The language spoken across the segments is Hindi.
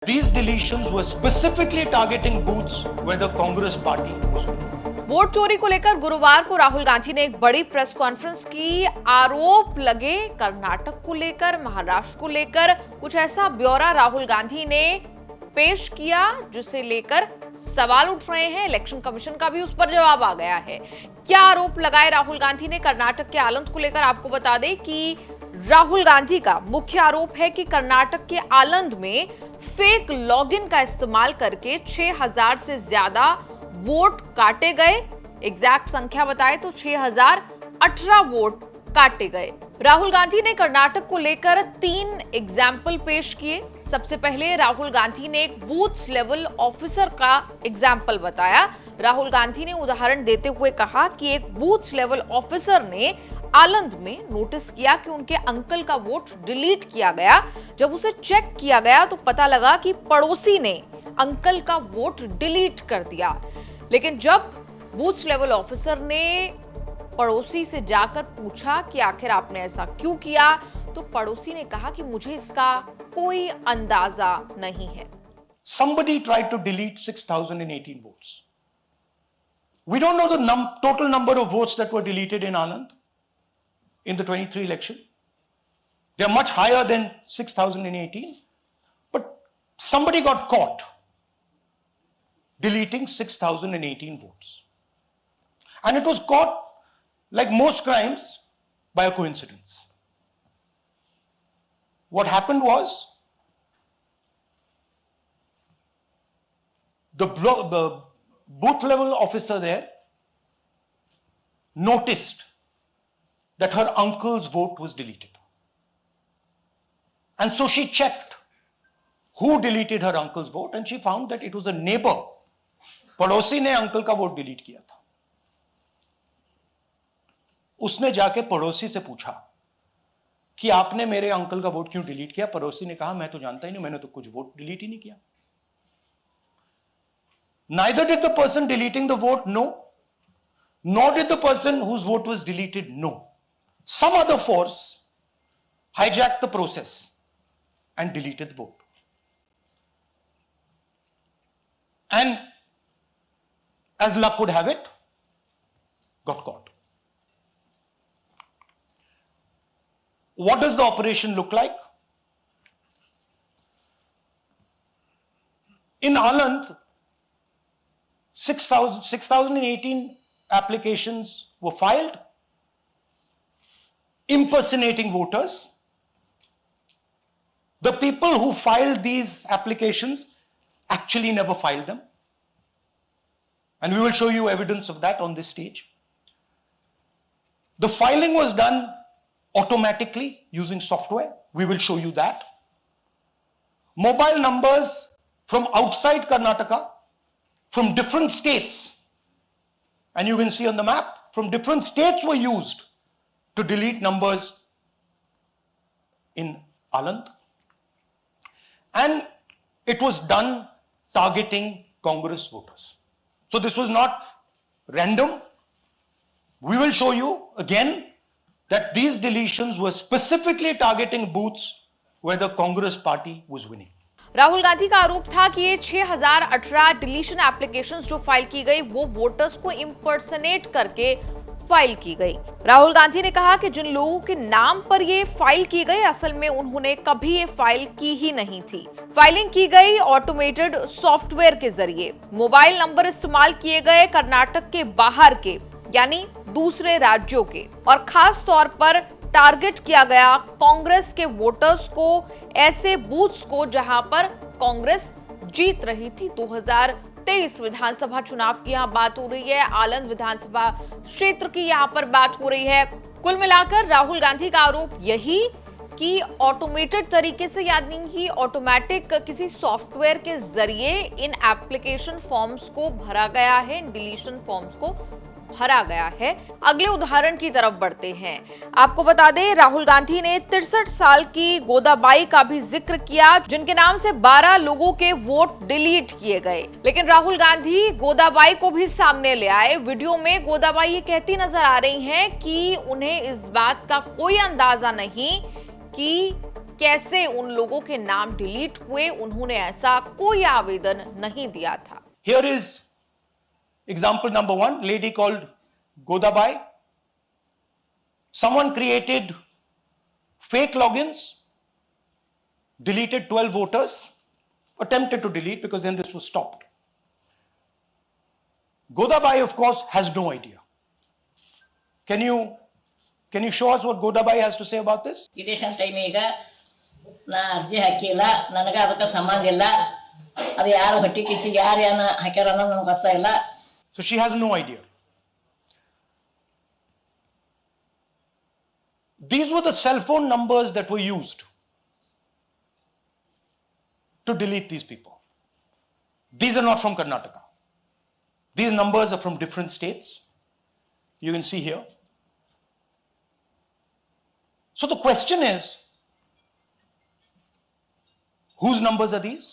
These deletions were specifically targeting booths where the Congress party was winning. Vote चोरी को लेकर गुरुवार को राहुल गांधी ने एक बड़ी प्रेस कॉन्फ्रेंस की। आरोप लगे कर्नाटक को लेकर, महाराष्ट्र को लेकर, कुछ ऐसा ब्यौरा राहुल गांधी ने पेश किया जिसे लेकर सवाल उठ रहे हैं। इलेक्शन कमीशन का भी उस पर जवाब आ गया है। क्या आरोप लगाए राहुल गांधी ने कर्नाटक के आलंद को लेकर? आपको बता दें कि राहुल गांधी का मुख्य आरोप है कि कर्नाटक के आलंद में फेक लॉगिन का इस्तेमाल करके 6000 से ज्यादा वोट काटे गए। एग्जैक्ट संख्या बताए तो 6018 वोट काटे गए। राहुल गांधी ने कर्नाटक को लेकर 3 एग्जाम्पल पेश किए। सबसे पहले राहुल गांधी ने एक बूथ लेवल ऑफिसर का एग्जाम्पल बताया। राहुल गांधी ने उदाहरण देते हुए कहा कि एक बूथ लेवल ऑफिसर ने आलंद में नोटिस किया कि उनके अंकल का वोट डिलीट किया गया। जब उसे चेक किया गया तो पता लगा कि पड़ोसी ने अंकल का वोट डिलीट कर दिया। लेकिन जब बूथ लेवल ऑफिसर ने पड़ोसी से जाकर पूछा कि आखिर आपने ऐसा क्यों किया, तो पड़ोसी ने कहा कि मुझे इसका कोई अंदाजा नहीं है। Somebody tried to delete 6018 votes. We don't know the total number of votes that were deleted in Anand in the 23 election. They are much higher than 6018, but somebody got caught deleting 6018 votes. And it was caught, like most crimes, by a coincidence. What happened was the booth level officer there noticed that her uncle's vote was deleted. And so she checked who deleted her uncle's vote, and she found that it was a neighbor. पड़ोसी ने अंकल का वोट डिलीट किया था। उसने जाके पड़ोसी से पूछा कि आपने मेरे अंकल का वोट क्यों डिलीट किया? पड़ोसी ने कहा मैं तो जानता ही नहीं, मैंने तो कुछ वोट डिलीट ही नहीं किया। Neither did the person deleting the vote know, nor did the person whose vote was deleted know. Some other force hijacked the process and deleted the vote. And as luck would have it, got caught. What does the operation look like? In Anand, 6,018 applications were filed impersonating voters. The people who filed these applications actually never filed them. And we will show you evidence of that on this stage. The filing was done automatically using software. We will show you that. Mobile numbers from outside Karnataka, from different states, and you can see on the map, from different states were used to delete numbers in Aland. And it was done targeting Congress voters. So this was not random. We will show you again that these deletions were specifically targeting booths where the Congress party was winning. Rahul Gandhi का आरोप था कि ये 6018 डिलीशन एप्लीकेशंस जो फाइल की गई वो वोटर्स को इम्पर्सनेट करके फाइल की गई। राहुल गांधी ने कहा कि जिन लोगों के नाम पर ये फाइल की गई असल में उन्होंने कभी ये फाइल की ही नहीं थी। फाइलिंग की गई ऑटोमेटेड सॉफ्टवेयर के जरिए। मोबाइल नंबर इस्तेमाल किए गए कर्नाटक के बाहर के, यानी दूसरे राज्यों के, और खास तौर पर टारगेट किया गया कांग्रेस के वोटर्स को, ऐसे बूथ्स को जहां पर कांग्रेस जीत रही थी। 2023 विधानसभा चुनाव की यहां बात हो रही है, आलंद विधानसभा क्षेत्र की यहां पर बात हो रही है। कुल मिलाकर राहुल गांधी का आरोप यही कि ऑटोमेटेड तरीके से, यानी कि ऑटोमेटिक किसी सॉफ्टवेयर के जरिए इन एप्लीकेशन फॉर्म्स को भरा गया है, इन डिलीशन फॉर्म्स को भरा गया है। अगले उदाहरण की तरफ बढ़ते हैं। आपको बता दें राहुल गांधी ने 63 साल की गोदाबाई का भी जिक्र किया, जिनके नाम से 12 लोगों के वोट डिलीट किए गए। लेकिन राहुल गांधी गोदाबाई को भी सामने ले आए। वीडियो में गोदाबाई ये कहती नजर आ रही हैं कि उन्हें इस बात का कोई अंदाजा नहीं कि कैसे उन लोगों के नाम डिलीट हुए, उन्होंने ऐसा कोई आवेदन नहीं दिया था। Here is example number 1, lady called Godabai. Someone created fake logins, deleted 12 voters, attempted to delete because then this was stopped. Godabai, of course, has no idea. Can you show us what Godabai has to say about this? Election ಟೈಮಿಗೆ ನಾ ಅರ್ಜಿ ಹಾಕಿಲ್ಲ, ನನಗೆ ಅದಕ್ಕೆ ಸಂಬಂಧ ಇಲ್ಲ. ಅದು ಯಾರು ಹೊಟ್ಟಿ ಕಿಚ್ಚಿಗೆ ಯಾರು ಏನು ಹಾಕ್ಯಾರ ಅನ್ನೋದು ನನಗೆ ಗೊತ್ತಾಗಿಲ್ಲ. So she has no idea. These were the cell phone numbers that were used to delete these people. These are not from Karnataka. These numbers are from different states. You can see here. So the question is, whose numbers are these?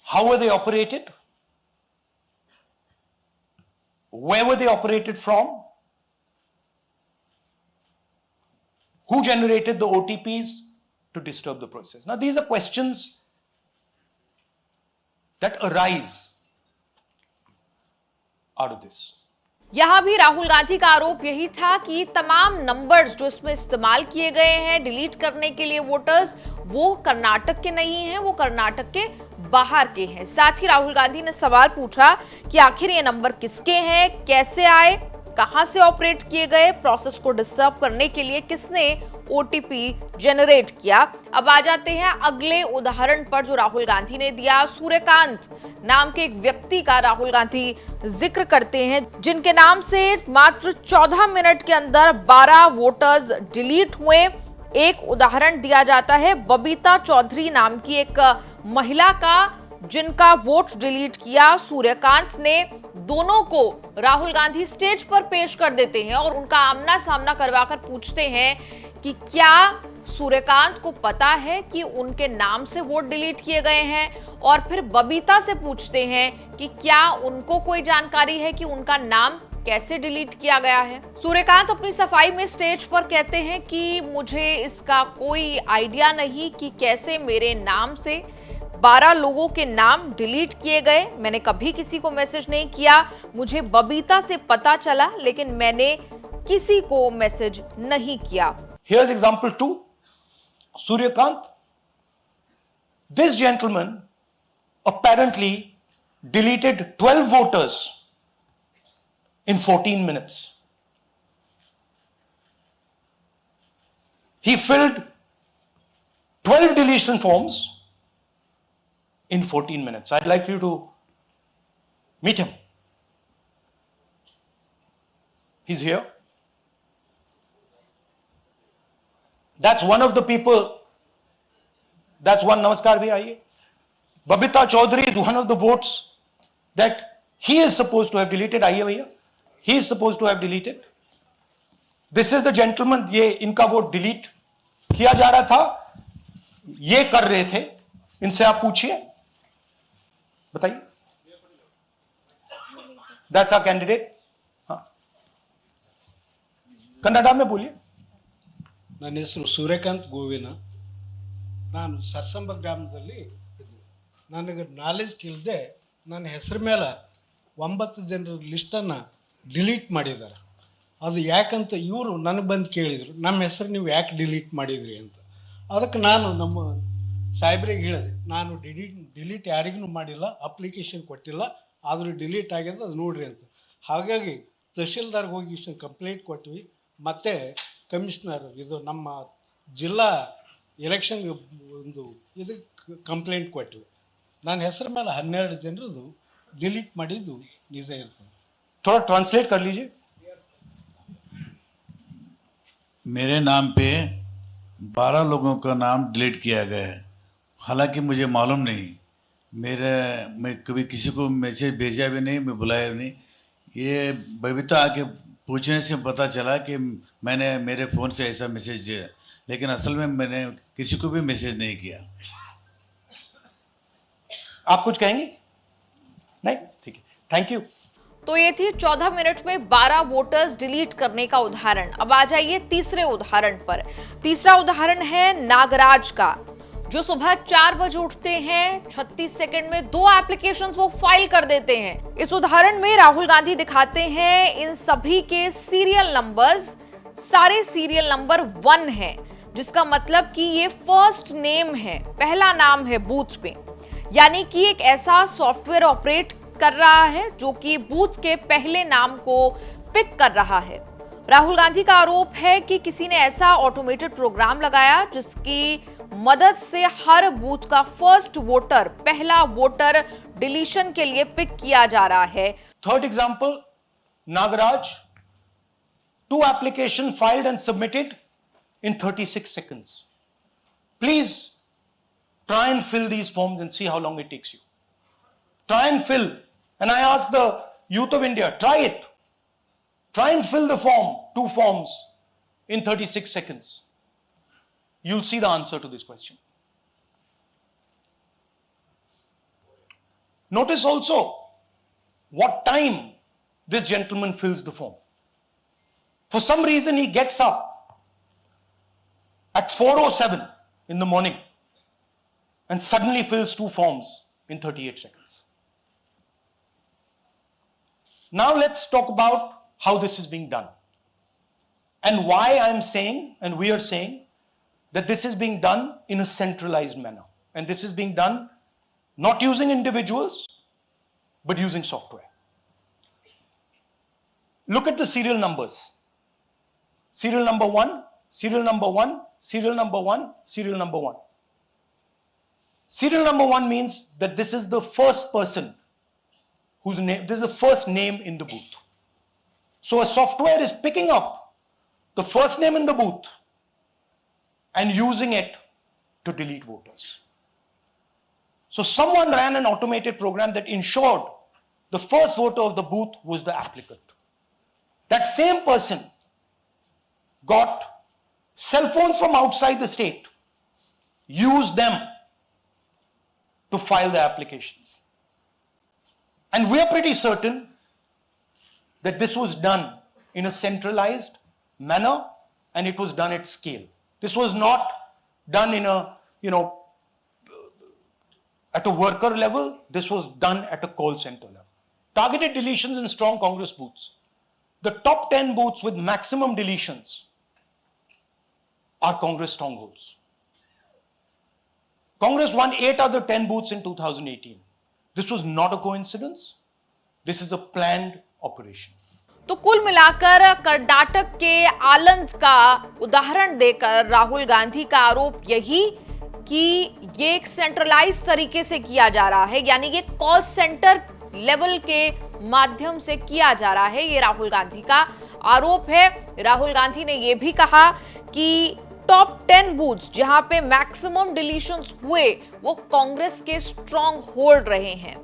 How were they operated? Where were they operated from? Who generated the OTPs to disturb the process? Now, these are questions that arise out of this. यहां भी राहुल गांधी का आरोप यही था कि तमाम नंबर्स जो इसमें इस्तेमाल किए गए हैं डिलीट करने के लिए वोटर्स, वो कर्नाटक के नहीं हैं, वो कर्नाटक के बाहर के हैं। साथ ही राहुल गांधी ने सवाल पूछा कि आखिर ये नंबर किसके हैं, कैसे आए, कहां से ऑपरेट किए गए, प्रोसेस को डिस्टर्ब करने के लिए किसने ओटीपी जनरेट किया। अब आ जाते हैं अगले उदाहरण पर जो राहुल गांधी ने दिया। सूर्यकांत नाम के एक व्यक्ति का राहुल गांधी जिक्र करते हैं, जिनके नाम से मात्र 14 मिनट के अंदर 12 वोटर्स डिलीट हुए। एक उदाहरण दिया जाता है बबीता चौधरी नाम की एक महिला का, जिनका वोट डिलीट किया सूर्यकांत ने। दोनों को राहुल गांधी स्टेज पर पेश कर देते हैं और उनका आमना सामना करवाकर पूछते हैं कि क्या सूर्यकांत को पता है कि उनके नाम से वोट डिलीट किए गए हैं, और फिर बबीता से पूछते हैं कि क्या उनको कोई जानकारी है कि उनका नाम कैसे डिलीट किया गया है। सूर्यकांत अपनी सफाई में स्टेज पर कहते हैं कि मुझे इसका कोई आइडिया नहीं कि कैसे मेरे नाम से 12 लोगों के नाम डिलीट किए गए। मैंने कभी किसी को मैसेज नहीं किया, मुझे बबीता से पता चला, लेकिन मैंने किसी को मैसेज नहीं किया। Here's example 2. Suryakant. This gentleman apparently deleted 12 voters in 14 minutes. He filled 12 deletion forms in 14 minutes. I'd like you to meet him. He's here. That's one of the people. That's one. Namaskar bhi aiye. Babita Chaudhary is one of the votes that he is supposed to have deleted. Aiye bhaiya. He is supposed to have deleted. This is the gentleman. ये इनका वोट डिलीट किया जा रहा था, ये कर रहे थे। इनसे आप पूछिए, बताइए। That's our candidate. हाँ, कन्नड़ा में बोलिए। ನನ್ನ ಹೆಸರು ಸೂರ್ಯಕಾಂತ್ ಗೋವಿನ. ನಾನು ಸರ್ಸಂಬ ಗ್ರಾಮದಲ್ಲಿ ಇದ್ದೆ. ನನಗೆ ನಾಲೆಜ್ ಇಲ್ಲದೆ ನನ್ನ ಹೆಸರು ಮೇಲೆ 9 ಜನರ ಲಿಸ್ಟನ್ನು ಡಿಲೀಟ್ ಮಾಡಿದ್ದಾರೆ. ಅದು ಯಾಕಂತ ಇವರು ನನಗೆ ಬಂದು ಕೇಳಿದರು, ನಮ್ಮ ಹೆಸರು ನೀವು ಯಾಕೆ ಡಿಲೀಟ್ ಮಾಡಿದ್ರಿ ಅಂತ. ಅದಕ್ಕೆ ನಾನು ನಮ್ಮ ಸಾಹೇಬ್ರಿಗೆ ಹೇಳಿದೆ, ನಾನು ಡಿಲೀಟ್ ಯಾರಿಗೂ ಮಾಡಿಲ್ಲ, ಅಪ್ಲಿಕೇಶನ್ ಕೊಟ್ಟಿಲ್ಲ, ಆದರೂ ಡಿಲೀಟ್ ಆಗ್ಯದ, ಅದು ನೋಡ್ರಿ ಅಂತ. ಹಾಗಾಗಿ ತಹಶೀಲ್ದಾರ್ಗೆ ಹೋಗಿ ಕಂಪ್ಲೇಂಟ್ ಕೊಟ್ವಿ. ಮತ್ತು ಕಮಿಷನರ್ ಇದು ನಮ್ಮ ಜಿಲ್ಲಾ ಎಲೆಕ್ಷನ್ ಒಂದು ಇದಕ್ಕೆ ಕಂಪ್ಲೇಂಟ್ ಕೊಟ್ವಿ. ನನ್ನ ಹೆಸರು ಮೇಲೆ 12 ಜನರದು डिलीट ಮಾಡಿದ್ದು ನಿಜ ಇರ್ತದೆ. थोड़ा ट्रांसलेट कर लीजिए. मेरे नाम पे 12 लोगों का नाम डिलीट किया गया है, हालांकि मुझे मालूम नहीं. मैं कभी किसी को मैसेज भेजा भी नहीं, मैं बुलाया भी नहीं. ये बबीता आके पूछने से पता चला कि मैंने मेरे फ़ोन से ऐसा मैसेज दिया, लेकिन असल में मैंने किसी को भी मैसेज नहीं किया. आप कुछ कहेंगे? नहीं, ठीक है, थैंक यू. तो ये थी 14 मिनट में 12 वोटर्स डिलीट करने का उदाहरण। अब आ जाइए तीसरे उदाहरण पर। तीसरा उदाहरण है नागराज का, जो सुबह 4 बजे उठते हैं, 36 सेकंड में 2 एप्लीकेशंस वो फाइल कर देते हैं। इस उदाहरण में राहुल गांधी दिखाते हैं इन सभी के सीरियल नंबर्स, सारे सीरियल नंबर 1 है, जिसका मतलब कि ये फर्स्ट नेम है, पहला नाम है बूथ पे। यानी कि एक ऐसा सॉफ्टवेयर ऑपरेट कर रहा है जो कि बूथ के पहले नाम को पिक कर रहा है। राहुल गांधी का आरोप है कि किसी ने ऐसा ऑटोमेटेड प्रोग्राम लगाया जिसकी मदद से हर बूथ का फर्स्ट वोटर, पहला वोटर डिलीशन के लिए पिक किया जा रहा है। Third example, Nagaraj, 2 application filed and submitted in 36 seconds. Please try and fill these forms and see how long it takes you. Try and fill. And I ask the youth of India, try it. Try and fill the form, 2 forms in 36 seconds. You'll see the answer to this question. Notice also what time this gentleman fills the form. For some reason, he gets up at 4:07 in the morning and suddenly fills 2 forms in 38 seconds. Now let's talk about how this is being done and why I'm saying, and we are saying, that this is being done in a centralized manner. And this is being done not using individuals, but using software. Look at the serial numbers. Serial number 1, serial number 1, serial number 1, serial number 1. Serial number 1 means that this is the first person whose name, this is the first name in the booth. So a software is picking up the first name in the booth and using it to delete voters. So someone ran an automated program that ensured the first voter of the booth was the applicant. That same person got cell phones from outside the state, used them to file the applications. And we are pretty certain that this was done in a centralized manner and it was done at scale. This was not done in a, at a worker level. This was done at a call center level. Targeted deletions in strong Congress booths. The top 10 booths with maximum deletions are Congress strongholds. Congress won 8 other 10 booths in 2018. This was not a coincidence. This is a planned operation. तो कुल मिलाकर कर्नाटक के आलंद का उदाहरण देकर राहुल गांधी का आरोप यही कि ये एक सेंट्रलाइज तरीके से किया जा रहा है, यानी ये कॉल सेंटर लेवल के माध्यम से किया जा रहा है। ये राहुल गांधी का आरोप है। राहुल गांधी ने यह भी कहा कि टॉप 10 बूथ्स जहां पे मैक्सिमम डिलीशंस हुए वो कांग्रेस के स्ट्रॉन्ग होल्ड रहे हैं।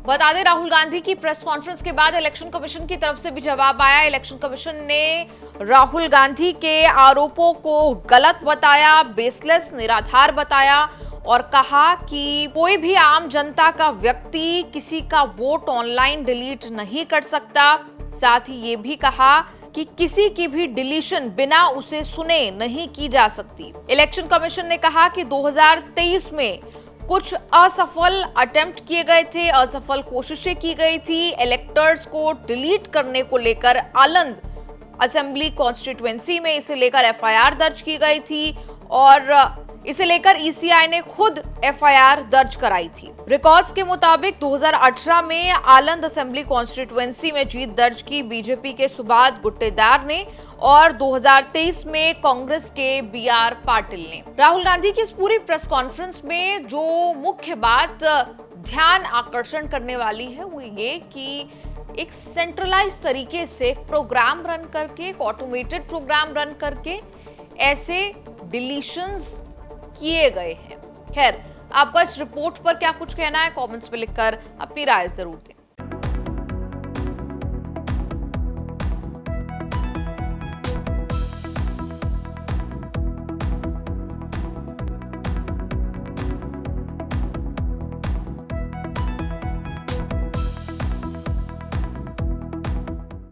बता दें, राहुल गांधी की प्रेस कॉन्फ्रेंस के बाद इलेक्शन कमीशन की तरफ से भी जवाब आया। इलेक्शन कमीशन ने राहुल गांधी के आरोपों को गलत बताया, बेसलेस, निराधार बताया और कहा कि कोई भी आम जनता का व्यक्ति किसी का वोट ऑनलाइन डिलीट नहीं कर सकता। साथ ही ये भी कहा कि किसी की भी डिलीशन बिना उसे सुने नहीं की जा सकती। इलेक्शन कमीशन ने कहा कि 2023 में कुछ असफल अटेम्प्ट किए गए थे, असफल कोशिशें की गई थी। इलेक्टर्स को डिलीट करने को लेकर आलंद असेंबली कॉन्स्टिट्यूएंसी में इसे लेकर एफआईआर दर्ज की गई थी और इसे लेकर ईसीआई ने खुद एफआईआर दर्ज कराई थी। रिकॉर्ड्स के मुताबिक 2018 में आलंद असेंबली कॉन्स्टिट्यूएंसी में जीत दर्ज की बीजेपी के सुबाद गुट्टेदार ने और 2023 में कांग्रेस के बीआर पाटिल ने। राहुल गांधी की इस पूरी प्रेस कॉन्फ्रेंस में जो मुख्य बात ध्यान आकर्षण करने वाली है वो ये कि एक सेंट्रलाइज तरीके से प्रोग्राम रन करके, एक ऑटोमेटेड प्रोग्राम रन करके ऐसे डिलीशंस किए गए हैं। खैर, आपका इस रिपोर्ट पर क्या कुछ कहना है, कमेंट्स में लिखकर अपनी राय जरूर दें।